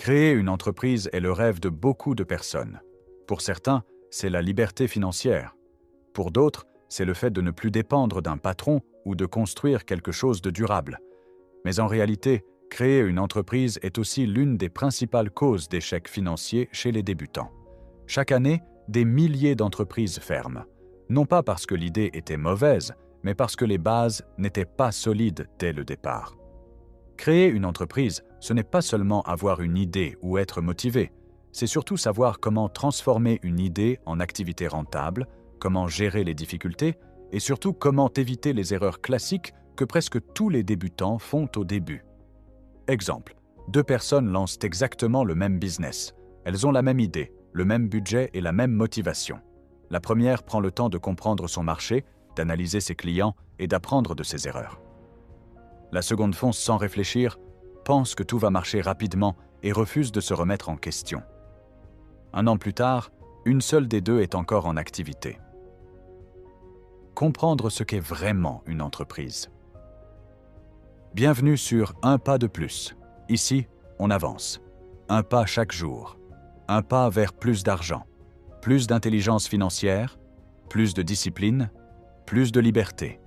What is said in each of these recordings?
Créer une entreprise est le rêve de beaucoup de personnes. Pour certains, c'est la liberté financière. Pour d'autres, c'est le fait de ne plus dépendre d'un patron ou de construire quelque chose de durable. Mais en réalité, créer une entreprise est aussi l'une des principales causes d'échecs financiers chez les débutants. Chaque année, des milliers d'entreprises ferment. Non pas parce que l'idée était mauvaise, mais parce que les bases n'étaient pas solides dès le départ. Créer une entreprise, ce n'est pas seulement avoir une idée ou être motivé, c'est surtout savoir comment transformer une idée en activité rentable, comment gérer les difficultés et surtout comment éviter les erreurs classiques que presque tous les débutants font au début. Exemple, 2 personnes lancent exactement le même business. Elles ont la même idée, le même budget et la même motivation. La première prend le temps de comprendre son marché, d'analyser ses clients et d'apprendre de ses erreurs. La seconde fonce sans réfléchir, pense que tout va marcher rapidement et refuse de se remettre en question. 1 an plus tard, une seule des deux est encore en activité. Comprendre ce qu'est vraiment une entreprise. Bienvenue sur Un pas de plus. Ici, on avance. Un pas chaque jour. Un pas vers plus d'argent, plus d'intelligence financière, plus de discipline, plus de liberté.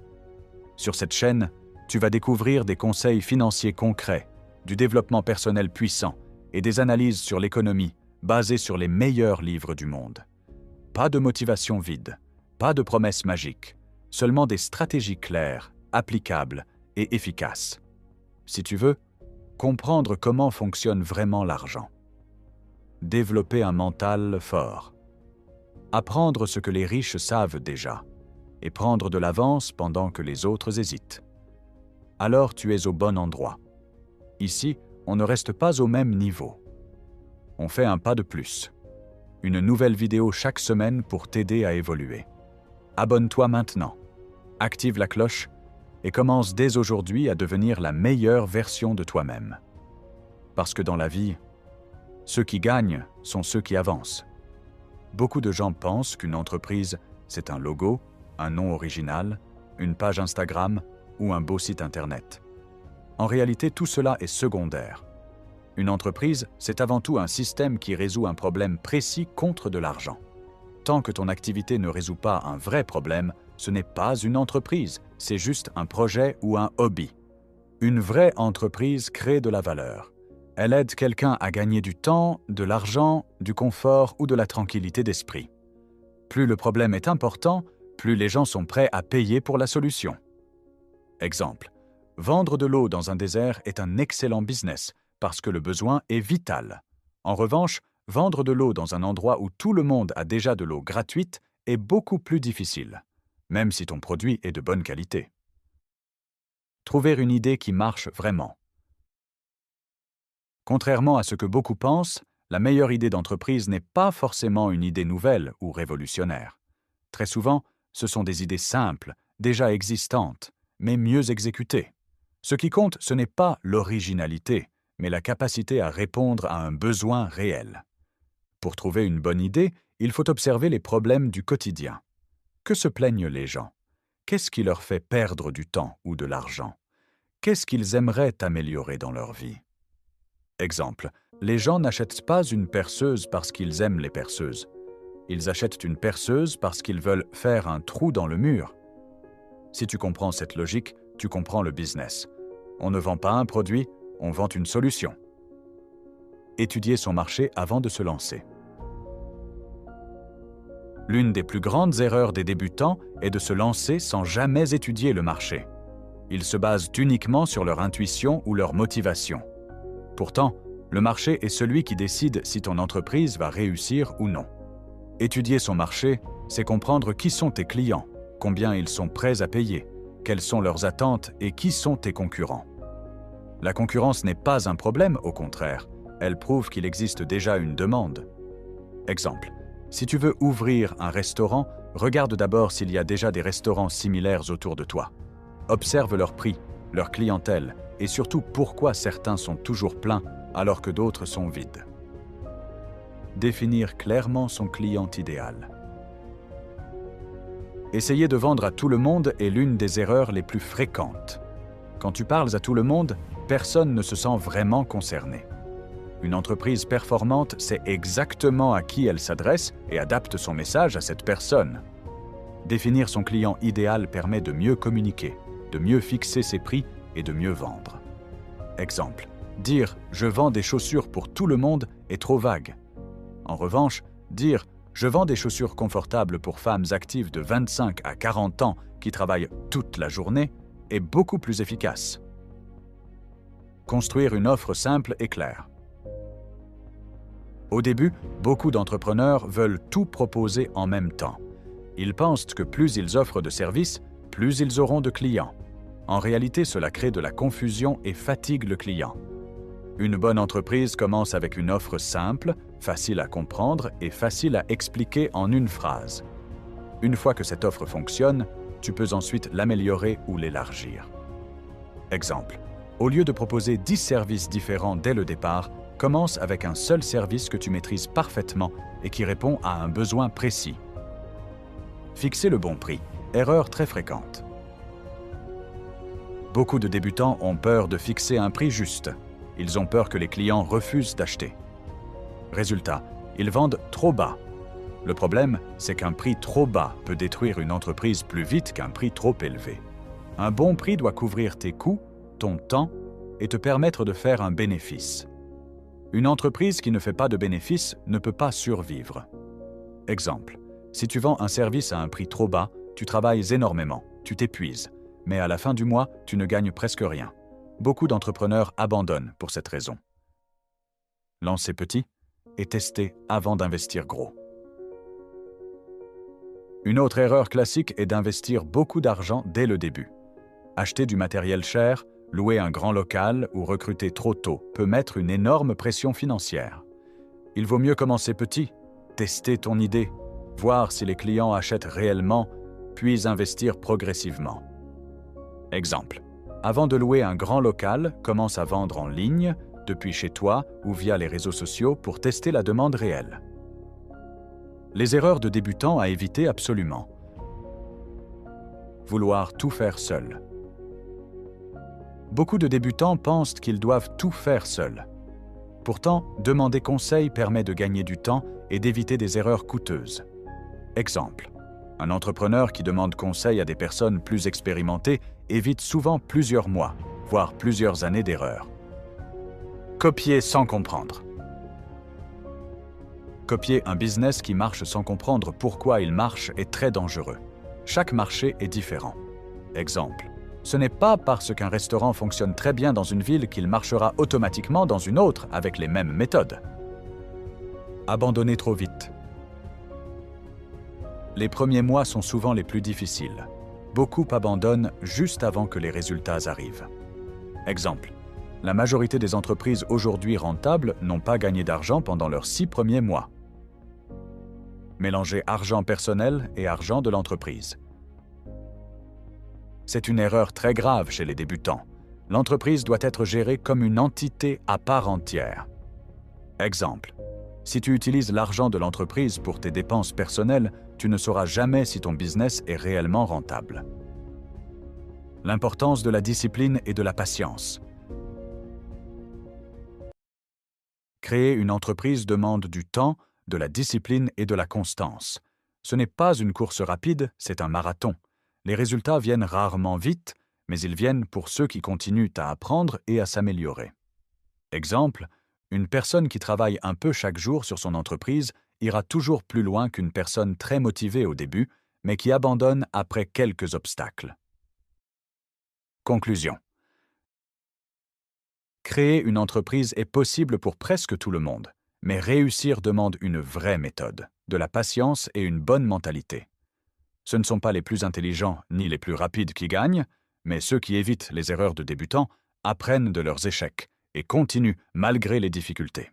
Sur cette chaîne, tu vas découvrir des conseils financiers concrets, du développement personnel puissant et des analyses sur l'économie basées sur les meilleurs livres du monde. Pas de motivation vide, pas de promesses magiques, seulement des stratégies claires, applicables et efficaces. Si tu veux, comprendre comment fonctionne vraiment l'argent. Développer un mental fort. Apprendre ce que les riches savent déjà et prendre de l'avance pendant que les autres hésitent. Alors tu es au bon endroit. Ici, on ne reste pas au même niveau. On fait un pas de plus. Une nouvelle vidéo chaque semaine pour t'aider à évoluer. Abonne-toi maintenant, active la cloche et commence dès aujourd'hui à devenir la meilleure version de toi-même. Parce que dans la vie, ceux qui gagnent sont ceux qui avancent. Beaucoup de gens pensent qu'une entreprise, c'est un logo, un nom original, une page Instagram ou un beau site Internet. En réalité, tout cela est secondaire. Une entreprise, c'est avant tout un système qui résout un problème précis contre de l'argent. Tant que ton activité ne résout pas un vrai problème, ce n'est pas une entreprise, c'est juste un projet ou un hobby. Une vraie entreprise crée de la valeur. Elle aide quelqu'un à gagner du temps, de l'argent, du confort ou de la tranquillité d'esprit. Plus le problème est important, plus les gens sont prêts à payer pour la solution. Exemple, vendre de l'eau dans un désert est un excellent business parce que le besoin est vital. En revanche, vendre de l'eau dans un endroit où tout le monde a déjà de l'eau gratuite est beaucoup plus difficile, même si ton produit est de bonne qualité. Trouver une idée qui marche vraiment. Contrairement à ce que beaucoup pensent, la meilleure idée d'entreprise n'est pas forcément une idée nouvelle ou révolutionnaire. Très souvent, ce sont des idées simples, déjà existantes, mais mieux exécutées. Ce qui compte, ce n'est pas l'originalité, mais la capacité à répondre à un besoin réel. Pour trouver une bonne idée, il faut observer les problèmes du quotidien. Que se plaignent les gens? Qu'est-ce qui leur fait perdre du temps ou de l'argent? Qu'est-ce qu'ils aimeraient améliorer dans leur vie? Exemple, les gens n'achètent pas une perceuse parce qu'ils aiment les perceuses. Ils achètent une perceuse parce qu'ils veulent faire un trou dans le mur. Si tu comprends cette logique, tu comprends le business. On ne vend pas un produit, on vend une solution. Étudier son marché avant de se lancer. L'une des plus grandes erreurs des débutants est de se lancer sans jamais étudier le marché. Ils se basent uniquement sur leur intuition ou leur motivation. Pourtant, le marché est celui qui décide si ton entreprise va réussir ou non. Étudier son marché, c'est comprendre qui sont tes clients, combien ils sont prêts à payer, quelles sont leurs attentes et qui sont tes concurrents. La concurrence n'est pas un problème, au contraire, elle prouve qu'il existe déjà une demande. Exemple, si tu veux ouvrir un restaurant, regarde d'abord s'il y a déjà des restaurants similaires autour de toi. Observe leurs prix, leur clientèle et surtout pourquoi certains sont toujours pleins alors que d'autres sont vides. Définir clairement son client idéal. Essayer de vendre à tout le monde est l'une des erreurs les plus fréquentes. Quand tu parles à tout le monde, personne ne se sent vraiment concerné. Une entreprise performante sait exactement à qui elle s'adresse et adapte son message à cette personne. Définir son client idéal permet de mieux communiquer, de mieux fixer ses prix et de mieux vendre. Exemple, dire « je vends des chaussures pour tout le monde » est trop vague. En revanche, dire « je vends des chaussures confortables pour femmes actives de 25 à 40 ans qui travaillent toute la journée » est beaucoup plus efficace. Construire une offre simple et claire. Au début, beaucoup d'entrepreneurs veulent tout proposer en même temps. Ils pensent que plus ils offrent de services, plus ils auront de clients. En réalité, cela crée de la confusion et fatigue le client. Une bonne entreprise commence avec une offre simple, facile à comprendre et facile à expliquer en une phrase. Une fois que cette offre fonctionne, tu peux ensuite l'améliorer ou l'élargir. Exemple, au lieu de proposer 10 services différents dès le départ, commence avec un seul service que tu maîtrises parfaitement et qui répond à un besoin précis. Fixer le bon prix, erreur très fréquente. Beaucoup de débutants ont peur de fixer un prix juste. Ils ont peur que les clients refusent d'acheter. Résultat, ils vendent trop bas. Le problème, c'est qu'un prix trop bas peut détruire une entreprise plus vite qu'un prix trop élevé. Un bon prix doit couvrir tes coûts, ton temps et te permettre de faire un bénéfice. Une entreprise qui ne fait pas de bénéfice ne peut pas survivre. Exemple, si tu vends un service à un prix trop bas, tu travailles énormément, tu t'épuises, mais à la fin du mois, tu ne gagnes presque rien. Beaucoup d'entrepreneurs abandonnent pour cette raison. Lancez petit et testez avant d'investir gros. Une autre erreur classique est d'investir beaucoup d'argent dès le début. Acheter du matériel cher, louer un grand local ou recruter trop tôt peut mettre une énorme pression financière. Il vaut mieux commencer petit, tester ton idée, voir si les clients achètent réellement, puis investir progressivement. Exemple, avant de louer un grand local, commence à vendre en ligne, depuis chez toi ou via les réseaux sociaux pour tester la demande réelle. Les erreurs de débutants à éviter absolument. Vouloir tout faire seul. Beaucoup de débutants pensent qu'ils doivent tout faire seuls. Pourtant, demander conseil permet de gagner du temps et d'éviter des erreurs coûteuses. Exemple, un entrepreneur qui demande conseil à des personnes plus expérimentées évite souvent plusieurs mois, voire plusieurs années d'erreurs. Copier sans comprendre. Copier un business qui marche sans comprendre pourquoi il marche est très dangereux. Chaque marché est différent. Exemple, ce n'est pas parce qu'un restaurant fonctionne très bien dans une ville qu'il marchera automatiquement dans une autre avec les mêmes méthodes. Abandonner trop vite. Les premiers mois sont souvent les plus difficiles. Beaucoup abandonnent juste avant que les résultats arrivent. Exemple, la majorité des entreprises aujourd'hui rentables n'ont pas gagné d'argent pendant leurs 6 premiers mois. Mélanger argent personnel et argent de l'entreprise. C'est une erreur très grave chez les débutants. L'entreprise doit être gérée comme une entité à part entière. Exemple, si tu utilises l'argent de l'entreprise pour tes dépenses personnelles, tu ne sauras jamais si ton business est réellement rentable. L'importance de la discipline et de la patience. Créer une entreprise demande du temps, de la discipline et de la constance. Ce n'est pas une course rapide, c'est un marathon. Les résultats viennent rarement vite, mais ils viennent pour ceux qui continuent à apprendre et à s'améliorer. Exemple, une personne qui travaille un peu chaque jour sur son entreprise ira toujours plus loin qu'une personne très motivée au début, mais qui abandonne après quelques obstacles. Conclusion. Créer une entreprise est possible pour presque tout le monde, mais réussir demande une vraie méthode, de la patience et une bonne mentalité. Ce ne sont pas les plus intelligents ni les plus rapides qui gagnent, mais ceux qui évitent les erreurs de débutants apprennent de leurs échecs et continuent malgré les difficultés.